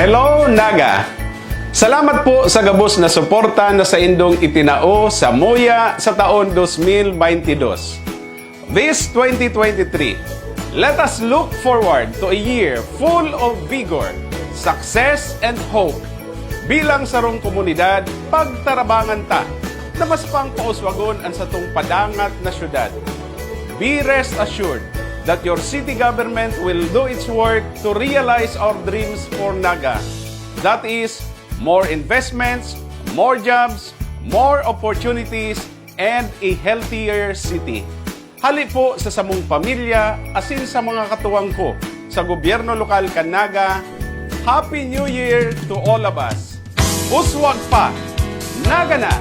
Hello, Naga! Salamat po sa gabos na suporta na sa indong itinao sa Moya sa taon 2022. This 2023, let us look forward to a year full of vigor, success, and hope. Bilang sarong komunidad, pagtarabangan ta na mas pang pauswagon ang satong padangat na syudad. Be rest assured that your city government will do its work to realize our dreams for Naga. That is, more investments, more jobs, more opportunities, and a healthier city. Hali po sa samong pamilya, asin sa mga katuwang ko sa gobyerno lokal kan Naga. Happy New Year to all of us! Uswag pa! Naga na!